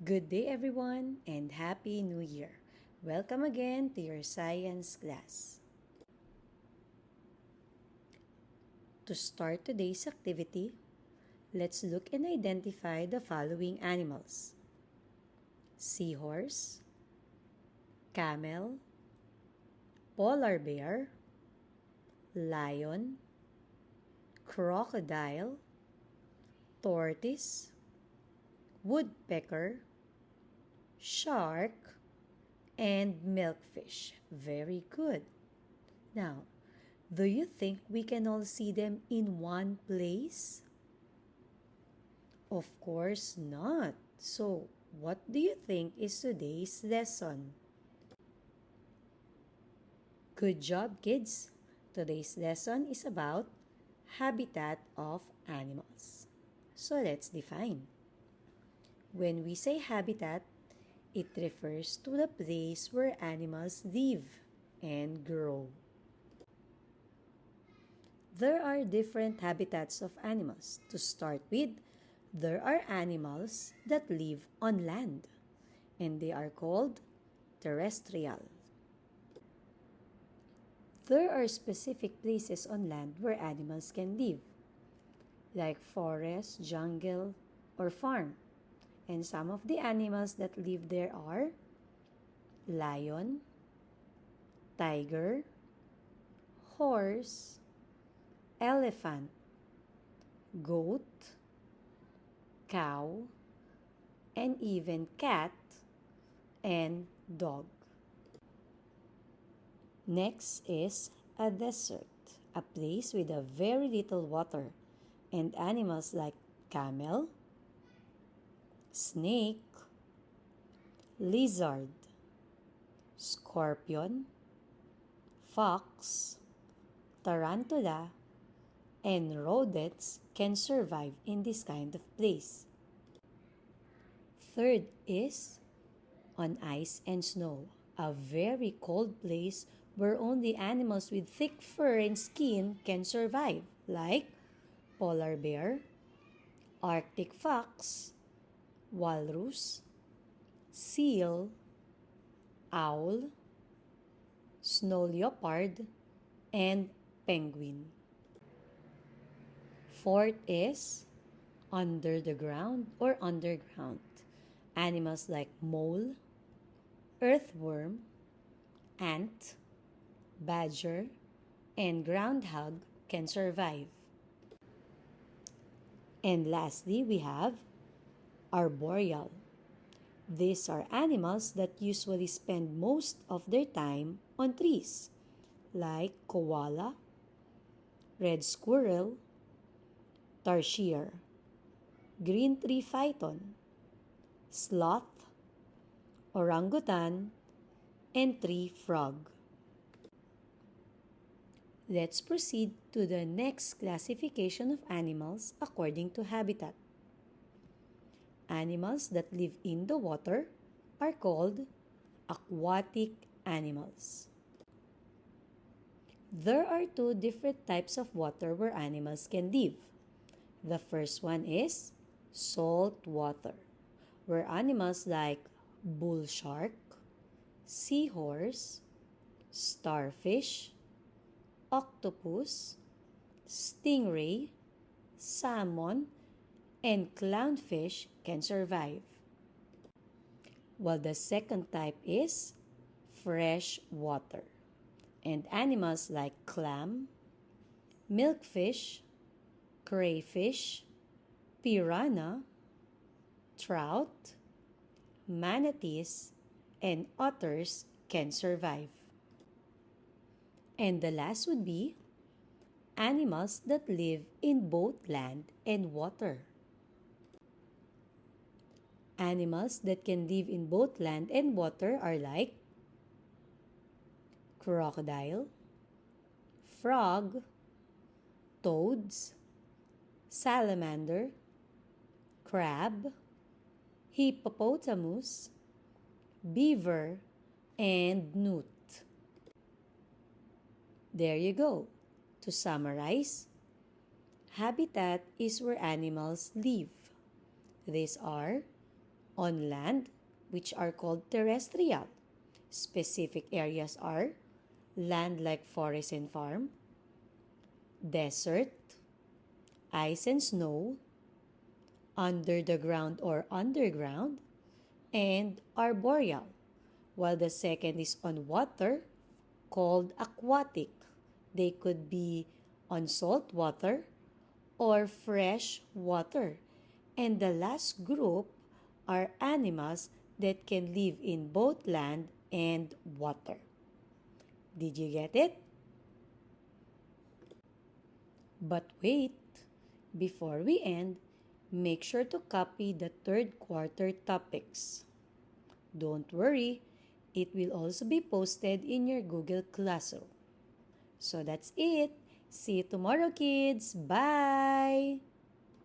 Good day, everyone, and Happy New Year. Welcome again to your science class. To start today's activity, let's look and identify the following animals: seahorse, camel, polar bear, lion, crocodile, tortoise, woodpecker, shark, and milkfish. Very good. Now, do you think we can all see them in one place? Of course not. So, what do you think is today's lesson? Good job, kids. Today's lesson is about habitat of animals. So, let's define. When we say habitat, it refers to the place where animals live and grow. There are different habitats of animals. To start with, there are animals that live on land, and they are called terrestrial. There are specific places on land where animals can live, like forest, jungle, or farm. And some of the animals that live there are lion, tiger, horse, elephant, goat, cow, and even cat and dog. Next is a desert, a place with a very little water, and animals like camel, snake, lizard, scorpion, fox, tarantula, and rodents can survive in this kind of place. Third is on ice and snow, a very cold place where only animals with thick fur and skin can survive, like polar bear, Arctic fox, walrus, seal, owl, snow leopard, and penguin. Fourth is under the ground or underground. Animals like mole, earthworm, ant, badger, and groundhog can survive. And lastly, we have arboreal. These are animals that usually spend most of their time on trees, like koala, red squirrel, tarsier, green tree phyton, sloth, orangutan, and tree frog. Let's proceed to the next classification of animals according to habitat. Animals that live in the water are called aquatic animals. There are two different types of water where animals can live. The first one is salt water, where animals like bull shark, seahorse, starfish, octopus, stingray, salmon, and clownfish can survive. While the second type is fresh water, and animals like clam, milkfish, crayfish, piranha, trout, manatees, and otters can survive. And the last would be animals that live in both land and water. Animals that can live in both land and water are like crocodile, frog, toads, salamander, crab, hippopotamus, beaver, and newt. There you go. To summarize, habitat is where animals live. These are On land, which are called terrestrial. Specific areas are land like forest and farm, desert, ice and snow, under the ground or underground, and arboreal, while the second is on water, called aquatic. They could be on salt water or fresh water. And the last group are animals that can live in both land and water. Did you get it? But wait, before we end, make sure to copy the third quarter topics. Don't worry, it will also be posted in your Google Classroom. So that's it. See you tomorrow, kids. Bye!